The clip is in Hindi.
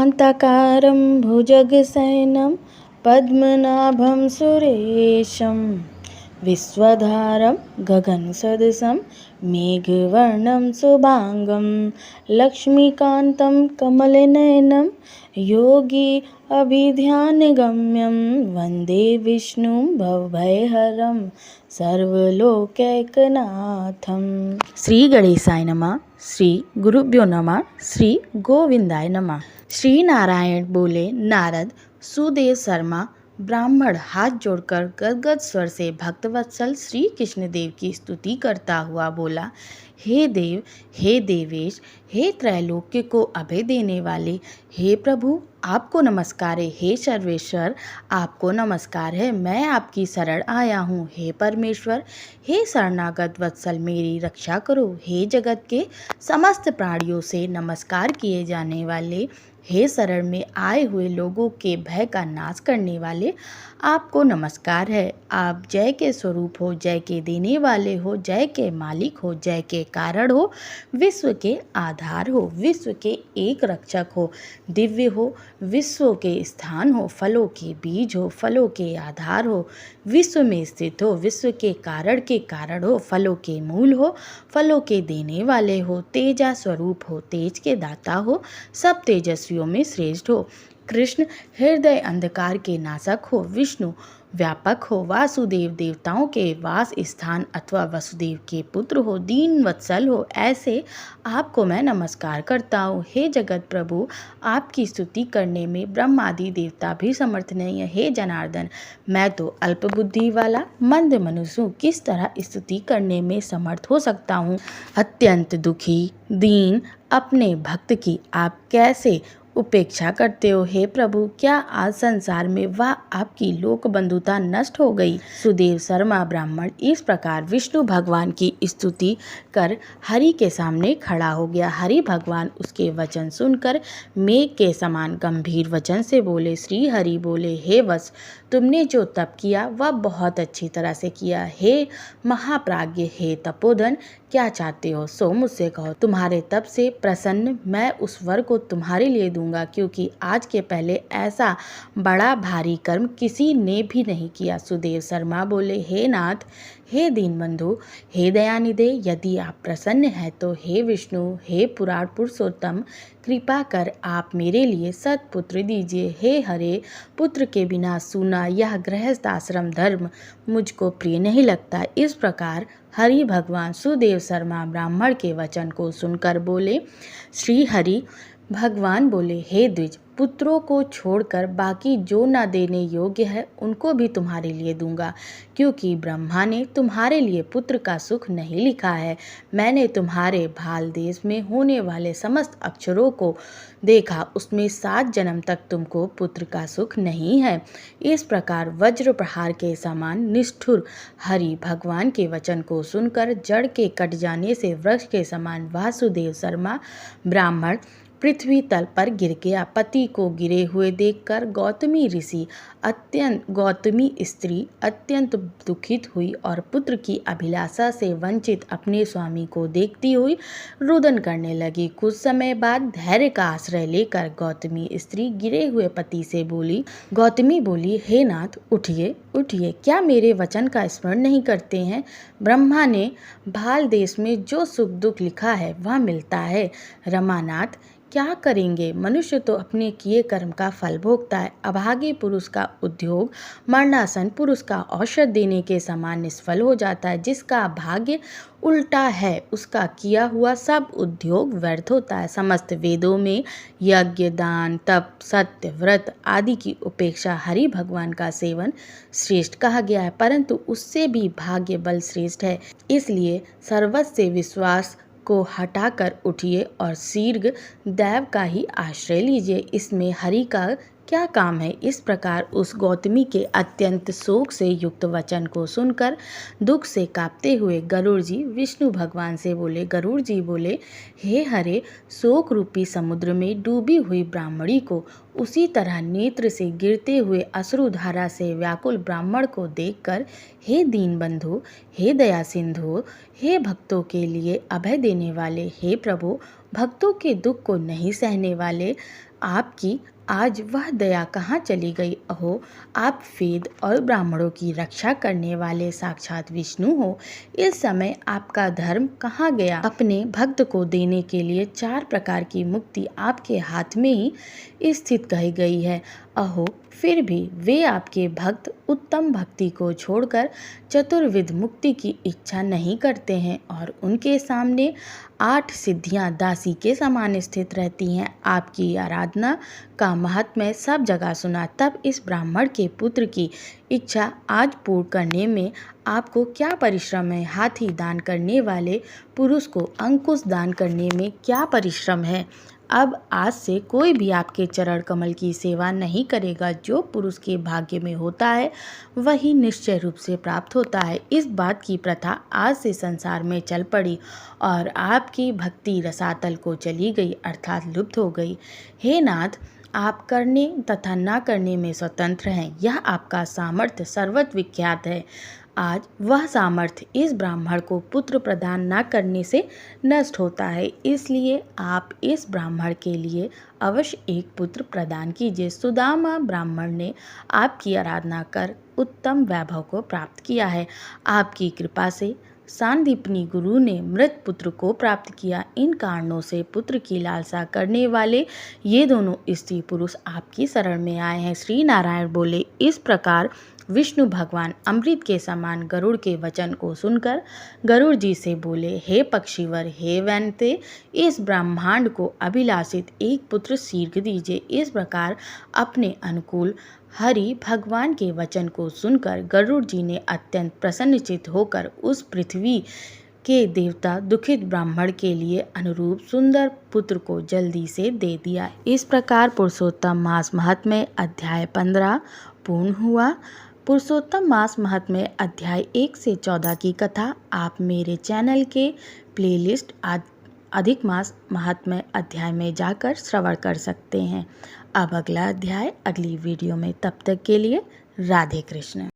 शान्ताकारं भुजगशयनं पद्मनाभं सुरेशं विश्वधारं गगनसदृशं मेघवर्णं शुभांगं लक्ष्मीकान्तं कमलनयनं योगी अभिध्यानगम्यं वन्दे विष्णुं भवभयहरं सर्वलोकैकनाथं। श्री गणेशाय नमः। श्री गुरुभ्यो नमः। श्री गोविंदाय नमः। श्री नारायण बोले। नारद सुदेव शर्मा ब्राह्मण हाथ जोड़कर गदगद स्वर से भक्तवत्सल श्री कृष्ण देव की स्तुति करता हुआ बोला, हे देव, हे देवेश, हे त्रैलोक्य को अभय देने वाले, हे प्रभु आपको नमस्कार है। हे सर्वेश्वर आपको नमस्कार है। मैं आपकी शरण आया हूँ। हे परमेश्वर, हे शरणागत वत्सल मेरी रक्षा करो। हे जगत के समस्त प्राणियों से नमस्कार किए जाने वाले, हे शरण में आए हुए लोगों के भय का नाश करने वाले, आपको नमस्कार है। आप जय के स्वरूप हो, जय के देने वाले हो, जय के मालिक हो, जय के कारण हो, विश्व के आधार हो, विश्व के एक रक्षक हो, दिव्य हो, विश्व के स्थान हो, फलों के बीज हो, फलों के आधार हो, विश्व में स्थित हो, विश्व के कारण हो, फलों के मूल हो, फलों के देने वाले हो, तेजा स्वरूप हो, तेज के दाता हो, सब तेजस्वियों में श्रेष्ठ हो, कृष्ण हृदय अंधकार के नाशक हो, विष्णु व्यापक हो, वासुदेव देवताओं के वास स्थान अथवा वसुदेव के पुत्र हो, दीन वत्सल हो, ऐसे आपको मैं नमस्कार करता हूँ। हे जगत प्रभु, आपकी स्तुति करने में ब्रह्मादि देवता भी समर्थ नहीं है। हे जनार्दन, मैं तो अल्प बुद्धि वाला मंद मनुष्य हूँ, किस तरह स्तुति करने में समर्थ हो सकता हूँ। अत्यंत दुखी दीन अपने भक्त की आप कैसे उपेक्षा करते हो। हे प्रभु, क्या आज संसार में वह आपकी लोक बंधुता नष्ट हो गई। सुदेव शर्मा ब्राह्मण इस प्रकार विष्णु भगवान की स्तुति कर हरि के सामने खड़ा हो गया। हरि भगवान उसके वचन सुनकर मेघ के समान गंभीर वचन से बोले। श्री हरि बोले, हे वत्स, तुमने जो तप किया वह बहुत अच्छी तरह से किया। हे महाप्राज्ञ, हे तपोधन, क्या चाहते हो सो मुझसे कहो। तुम्हारे तप से प्रसन्न मैं उस वर को तुम्हारे लिए दूंगा, क्योंकि आज के पहले ऐसा बड़ा भारी कर्म किसी ने भी नहीं किया। सुदेव शर्मा बोले, हे नाथ, हे दीनबंधु, हे दयानिधे, यदि आप प्रसन्न हैं तो हे विष्णु, हे पुराण पुरुषोत्तम, कृपा कर आप मेरे लिए सत्पुत्र दीजिए। हे हरे, पुत्र के बिना सूना यह गृहस्थ आश्रम धर्म मुझको प्रिय नहीं लगता। इस प्रकार हरि भगवान सुदेव शर्मा ब्राह्मण के वचन को सुनकर बोले। श्री हरि भगवान बोले, हे द्विज, पुत्रों को छोड़कर बाकी जो न देने योग्य है उनको भी तुम्हारे लिए दूंगा, क्योंकि ब्रह्मा ने तुम्हारे लिए पुत्र का सुख नहीं लिखा है। मैंने तुम्हारे भाल देश में होने वाले समस्त अक्षरों को देखा, उसमें 7 जन्म तक तुमको पुत्र का सुख नहीं है। इस प्रकार वज्र प्रहार के समान निष्ठुर हरि भगवान के वचन को सुनकर जड़ के कट जाने से वृक्ष के समान वासुदेव शर्मा ब्राह्मण पृथ्वी तल पर गिर गया। पति को गिरे हुए देखकर गौतमी स्त्री अत्यंत दुखित हुई और पुत्र की अभिलाषा से वंचित अपने स्वामी को देखती हुई रुदन करने लगी। कुछ समय बाद धैर्य का आश्रय लेकर गौतमी स्त्री गिरे हुए पति से बोली। गौतमी बोली, हे नाथ, उठिए उठिए, क्या मेरे वचन का स्मरण नहीं करते हैं। ब्रह्मा ने भाल देश में जो सुख दुख लिखा है वह मिलता है। रमानाथ, क्या करेंगे। मनुष्य तो अपने किए कर्म का फल भोगता है। अभागे पुरुष का उद्योग मरणासन पुरुष का औषध देने के समान निष्फल हो जाता है। जिसका भाग्य उल्टा है उसका किया हुआ सब उद्योग व्यर्थ होता है। समस्त वेदों में यज्ञ, दान, तप, सत्य, व्रत आदि की उपेक्षा हरि भगवान का सेवन श्रेष्ठ कहा गया है, परंतु उससे भी भाग्य बल श्रेष्ठ है। इसलिए सर्वस्व से विश्वास को हटाकर उठिए और शीघ्र दैव का ही आश्रय लीजिए। इसमें हरि का क्या काम है। इस प्रकार उस गौतमी के अत्यंत शोक से युक्त वचन को सुनकर दुख से कांपते हुए गरुड़ जी विष्णु भगवान से बोले। गरुड़ जी बोले, हे हरे, शोक रूपी समुद्र में डूबी हुई ब्राह्मणी को उसी तरह नेत्र से गिरते हुए अश्रुधारा से व्याकुल ब्राह्मण को देखकर, हे दीनबंधु, हे दया सिंधु, हे भक्तों के लिए अभय देने वाले, हे प्रभु, भक्तों के दुख को नहीं सहने वाले, आपकी आज वह दया कहाँ चली गई? अहो, आप वेद और ब्राह्मणों की रक्षा करने वाले साक्षात विष्णु हो। इस समय आपका धर्म कहाँ गया? अपने भक्त को देने के लिए 4 प्रकार की मुक्ति आपके हाथ में ही स्थित कही गई है। अहो, फिर भी वे आपके भक्त उत्तम भक्ति को छोड़कर चतुर्विध मुक्ति की इच्छा नहीं करते हैं और उनके सामने 8 सिद्धियां दासी के समान स्थित रहती हैं। आपकी आराधना का महात्म्य सब जगह सुना, तब इस ब्राह्मण के पुत्र की इच्छा आज पूर्ण करने में आपको क्या परिश्रम है? हाथी दान करने वाले पुरुष को अंकुश दान करने में क्या परिश्रम है? अब आज से कोई भी आपके चरण कमल की सेवा नहीं करेगा। जो पुरुष के भाग्य में होता है वही निश्चय रूप से प्राप्त होता है। इस बात की प्रथा आज से संसार में चल पड़ी और आपकी भक्ति रसातल को चली गई, अर्थात लुप्त हो गई। हे नाथ, आप करने तथा ना करने में स्वतंत्र हैं। यह आपका सामर्थ्य सर्वत्र विख्यात है। आज वह सामर्थ्य इस ब्राह्मण को पुत्र प्रदान न करने से नष्ट होता है, इसलिए आप इस ब्राह्मण के लिए अवश्य एक पुत्र प्रदान कीजिए। सुदामा ब्राह्मण ने आपकी आराधना कर उत्तम वैभव को प्राप्त किया है। आपकी कृपा से सांदीपनी गुरु ने मृत पुत्र को प्राप्त किया। इन कारणों से पुत्र की लालसा करने वाले ये दोनों स्त्री पुरुष आपकी शरण में आए हैं। श्री नारायण बोले, इस प्रकार विष्णु भगवान अमृत के समान गरुड़ के वचन को सुनकर गरुड़ जी से बोले, हे पक्षीवर, हे वैनते, इस ब्रह्मांड को अभिलाषित एक पुत्र शीघ्र दीजिए। इस प्रकार अपने अनुकूल हरि भगवान के वचन को सुनकर गरुड़ जी ने अत्यंत प्रसन्नचित्त होकर उस पृथ्वी के देवता दुखित ब्राह्मण के लिए अनुरूप सुंदर पुत्र को जल्दी से दे दिया। इस प्रकार पुरुषोत्तम मास महात्म्य अध्याय 15 पूर्ण हुआ। पुरुषोत्तम मास महात्म्य अध्याय 1 से 14 की कथा आप मेरे चैनल के प्लेलिस्ट अधिक मास महात्म्य अध्याय में जाकर श्रवण कर सकते हैं। अब अगला अध्याय अगली वीडियो में, तब तक के लिए राधे कृष्ण।